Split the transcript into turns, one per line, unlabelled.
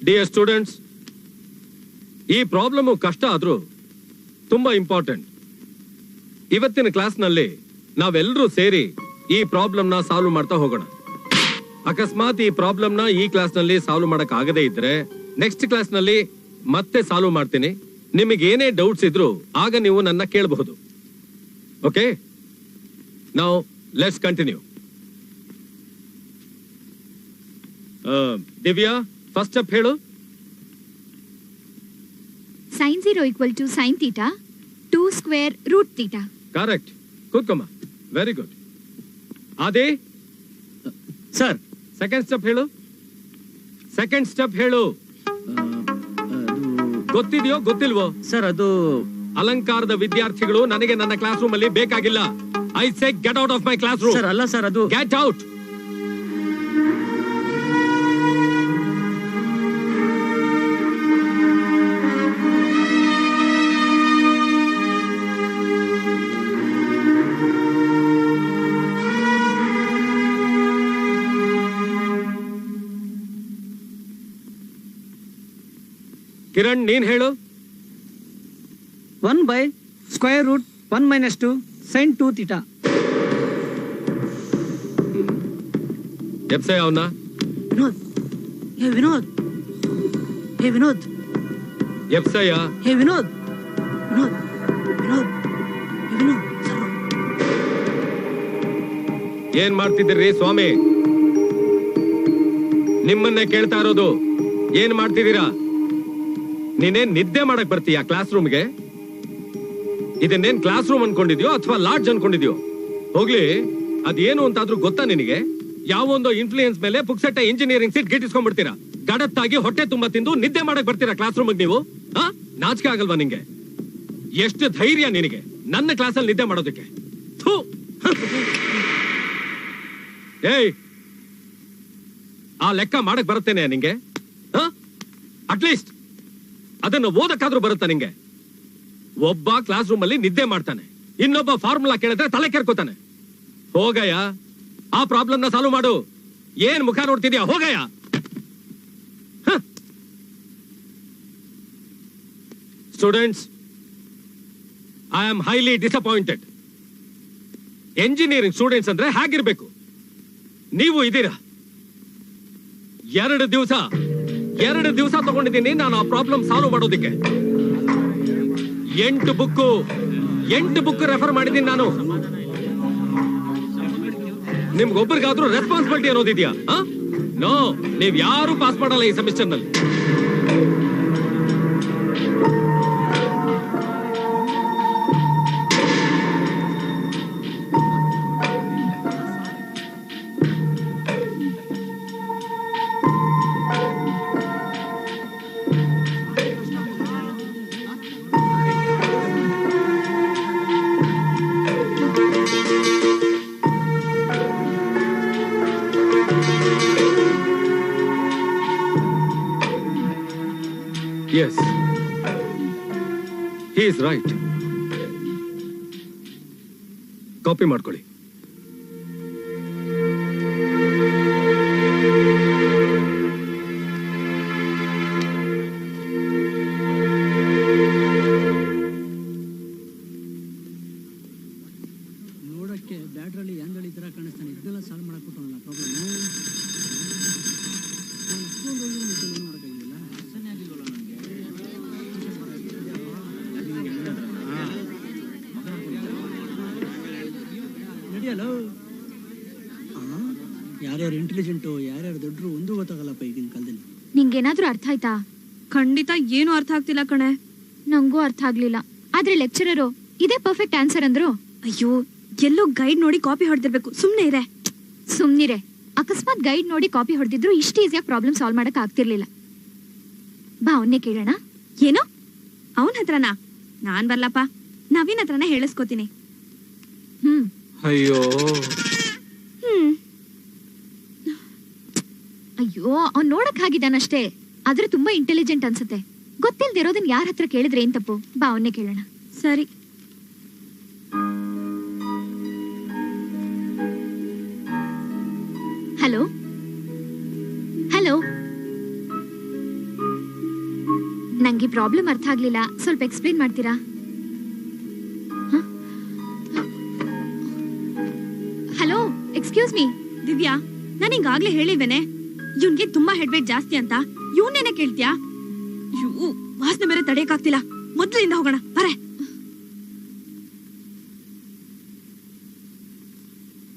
Dear students, ಈ problem ಕಷ್ಟ ಆದ್ರೂ ತುಂಬಾ ಇಂಪಾರ್ಟೆಂಟ್. ಇವತ್ತಿನ ಕ್ಲಾಸ್ನಲ್ಲಿ ನಾವೆಲ್ಲರೂ ಸೇರಿ ಈ ಪ್ರಾಬ್ಲಮ್ನ ಸಾಲ್ವ್ ಮಾಡ್ತಾ ಹೋಗೋಣ. ಅಕಸ್ಮಾತ್ ಈ ಪ್ರಾಬ್ಲಮ್ನ ಈ ಕ್ಲಾಸ್ನಲ್ಲಿ ಸಾಲ್ವ್ ಮಾಡಕ್ ಆಗದೇ ಇದ್ರೆ ನೆಕ್ಸ್ಟ್ ಕ್ಲಾಸ್ನಲ್ಲಿ ಮತ್ತೆ ಸಾಲ್ವ್ ಮಾಡ್ತೀನಿ. ನಿಮಗೆ ಏನೇ ಡೌಟ್ಸ್ ಇದ್ರು ಆಗ ನೀವು ನನ್ನ ಕೇಳಬಹುದು. Okay, now let's continue. Divya, first step ಹೇಳು.
sin 0 equal to sin theta 2 square root theta.
Correct. ಕೂತ್ಕೊಮ್ಮ. Very good. ಆದಿ
ಸರ್,
ಸೆಕೆಂಡ್ ಸ್ಟೆಪ್ ಹೇಳು. ಸೆಕೆಂಡ್ ಸ್ಟೆಪ್ ಹೇಳು. ಗೊತ್ತಿದೆಯೋ ಗೊತ್ತಿಲ್ವೋ?
ಸರ್, ಅದು
ಅಲಂಕಾರದ ವಿದ್ಯಾರ್ಥಿಗಳು ನನಗೆ ನನ್ನ ಕ್ಲಾಸ್ ರೂಮ್ ಅಲ್ಲಿ ಬೇಕಾಗಿಲ್ಲ. I say get out of my class room.
Sir, ಅಲ್ಲ ಸರ್, ಅದು
ಗೆಟ್ ಔಟ್. ಕಿರಣ್, ನೀನ್ ಹೇಳು.
1/√1 - 2 sin 2 theta.
ಎಪ್ಸೆ ಅವನ್ನ.
ವಿನೋದ್, ಹೇ ವಿನೋದ್,
ಎಪ್ಸಯ್ಯ.
ಹೇ ವಿನೋದ್, ವಿನೋದ್, ವಿನೋದ್, ವಿನೋದ್ ಸರ್.
ಏನ್ ಮಾಡ್ತಿದ್ದೀರಿ ಸ್ವಾಮಿ? ನಿಮ್ಮನ್ನೇ ಕೇಳ್ತಾ ಇರೋದು. ಏನ್ ಮಾಡ್ತಿದ್ದೀರಾ? ನೀನೇನ್ ನಿದ್ದೆ ಮಾಡಕ್ ಬರ್ತೀಯಾ ಕ್ಲಾಸ್ ರೂಮ್ಗೆ? ಇದನ್ನೇನ್ ಕ್ಲಾಸ್ ರೂಮ್ ಅನ್ಕೊಂಡಿದ್ಯೋ ಅಥವಾ ಲಾಡ್ಜ್ ಅನ್ಕೊಂಡಿದ್ಯೋ? ಹೋಗ್ಲಿ, ಅದೇನು ಅಂತಾದ್ರೂ ಗೊತ್ತಾ ನಿನಗೆ? ಯಾವೊಂದೋ ಇನ್ಫ್ಲೂಯೆನ್ಸ್ ಮೇಲೆ ಪುಕ್ಸಟ್ಟೆ ಇಂಜಿನಿಯರಿಂಗ್ ಸೀಟ್ ಗಿಟ್ಟಿಸ್ಕೊಂಡ್ಬಿಡ್ತೀರಾ. ಗಡತ್ತಾಗಿ ಹೊಟ್ಟೆ ತುಂಬಾ ತಿಂದು ನಿದ್ದೆ ಮಾಡಕ್ ಬರ್ತೀರಾ ಕ್ಲಾಸ್ ರೂಮ್ ನೀವು? ನಾಚಿಕೆ ಆಗಲ್ವಾ ನಿಂಗೆ? ಎಷ್ಟು ಧೈರ್ಯ ನಿನಗೆ ನನ್ನ ಕ್ಲಾಸಲ್ಲಿ ನಿದ್ದೆ ಮಾಡೋದಕ್ಕೆ? ಏಯ್, ಆ ಲೆಕ್ಕ ಮಾಡಕ್ ಬರುತ್ತೇನೆ ನಿಂಗೆ? ಅಟ್ಲೀಸ್ಟ್ ಅದನ್ನು ಓದಕ್ಕಾದ್ರೂ ಬರುತ್ತಾ ನಿಂಗೆ? ಒಬ್ಬ ಕ್ಲಾಸ್ ರೂಮ್ ಅಲ್ಲಿ ನಿದ್ದೆ ಮಾಡ್ತಾನೆ, ಇನ್ನೊಬ್ಬ ಫಾರ್ಮುಲಾ ಕೇಳಿದ್ರೆ ತಲೆ ಕೆರ್ಕೋತಾನೆ. ಹೋಗಯ್ಯ, ಆ ಪ್ರಾಬ್ಲಮ್ ನ ಸಾಲ್ವ್ ಮಾಡು. ಏನ್ ಮುಖ ನೋಡ್ತಿದ್ಯಾ? ಹೋಗಯ್ಯ. Students, I am highly disappointed. Engineering students ಅಂದ್ರೆ ಹೇಗಿರ್ಬೇಕು? ನೀವು ಇದ್ದೀರಾ. 2 ದಿವಸ ತಗೊಂಡಿದ್ದೀನಿ ನಾನು ಆ ಪ್ರಾಬ್ಲಮ್ ಸಾಲ್ವ್ ಮಾಡೋದಕ್ಕೆ. 8 ಬುಕ್ ರೆಫರ್ ಮಾಡಿದ್ದೀನಿ ನಾನು. ನಿಮ್ಗೊಬ್ಬರಿಗಾದ್ರೂ ರೆಸ್ಪಾನ್ಸಿಬಿಲಿಟಿ ಅನ್ನೋದಿದ್ಯಾ? ನೋ, ನೀವ್ ಯಾರು ಪಾಸ್ ಮಾಡಲ್ಲ ಈ ಸೆಮಿಸ್ಟರ್ ನಲ್ಲಿ. Yes, he is right. Copy ಮಾಡ್ಕೊಳ್ಳಿ.
ನೋಡಕ್ಕೆ ಬ್ಯಾಟ್ರಲ್ಲಿ ಯಾಂಗಳಿ ತರ ಕಾಣಿಸ್ತಾನೆ. ಇದನ್ನೆಲ್ಲ ಸಾಲ್ವ್ ಮಾಡಕ್ ಕೊಟ್ಟವಲ್ಲ ಪ್ರಾಬ್ಲಮ್. ಯಾರ್ಯಾರು ಇಂಟೆಲಿಜೆಂಟು, ಯಾರ್ಯಾರು ದೊಡ್ಡರು ಒಂದು ಗೊತ್ತಾಗಲ್ಲಪ್ಪ ಈಗಿನ ಕಾಲದಲ್ಲಿ.
ನಿಂಗೇನಾದ್ರೂ ಅರ್ಥ ಆಯ್ತಾ?
ಖಂಡಿತ ಏನು ಅರ್ಥ ಆಗ್ತಿಲ್ಲ ಕಣೆ.
ನಂಗೂ ಅರ್ಥ ಆಗ್ಲಿಲ್ಲ. ಆದ್ರೆ ಲೆಕ್ಚರರು ಇದೇ ಪರ್ಫೆಕ್ಟ್ ಆನ್ಸರ್ ಅಂದ್ರು.
ಅಯ್ಯೋ, ಎಲ್ಲೋ ಗೈಡ್ ನೋಡಿ ಕಾಪಿ ಹೊಡೆದಿರ್ಬೇಕು.
ಸುಮ್ನಿರೆ. ಅಕಸ್ಮಾತ್ ಗೈಡ್ ನೋಡಿ ಕಾಪಿ ಹೊಡೆದಿದ್ರು ಇಷ್ಟು ಈಸಿಯಾಗಿ ಪ್ರಾಬ್ಲಮ್ ಸಾಲ್ವ್ ಮಾಡಕ್ ಆಗ್ತಿರ್ಲಿಲ್ಲ. ಬಾ, ಅವನ್ನೇ ಕೇಳೋಣ.
ಏನೋ ಅವನ ಹತ್ರನಾ? ನಾನ್ ಬರ್ಲಪ್ಪ, ನವೀನ್ ಹತ್ರನ ಹೇಳಿಸ್ಕೋತೀನಿ.
ಅಯ್ಯೋ
ಅಯ್ಯೋ, ಅವ್ನ್ ನೋಡಕ್ ಆಗಿದ್ದಾನಷ್ಟೇ, ಆದ್ರೆ ತುಂಬಾ ಇಂಟೆಲಿಜೆಂಟ್ ಅನ್ಸುತ್ತೆ. ಗೊತ್ತಿಲ್ದಿರೋದನ್ನ ಯಾರ ಹತ್ರ ಕೇಳಿದ್ರೆ ಏನ್ ತಪ್ಪು? ಬಾ, ಅವನ್ನೇ ಕೇಳೋಣ.
ಸರಿ.
ಹಲೋ ಹಲೋ, ನಂಗೆ ಪ್ರಾಬ್ಲಮ್ ಅರ್ಥ ಆಗ್ಲಿಲ್ಲ, ಸ್ವಲ್ಪ ಎಕ್ಸ್ಪ್ಲೇನ್ ಮಾಡ್ತೀರಾ? Hello, excuse me.
ದಿವ್ಯಾ, ನಾನು ಹಿಂಗಾಗ್ಲೇ ಹೇಳಿಲ್ವೇನೆ ಇವ್ನ್ಗೆ ತುಂಬಾ ಹೆಡ್ ವೇಟ್ ಜಾಸ್ತಿ ಅಂತ. ಇವನ್ನೇನೆ ಕೇಳ್ತ್ಯಾ? ವಾಸನೆ ಬೇರೆ ತಡೆಯಕ್ಕಾಗ್ತಿಲ್ಲ. ಮೊದ್ಲಿಂದ ಹೋಗೋಣ ಬರೇ.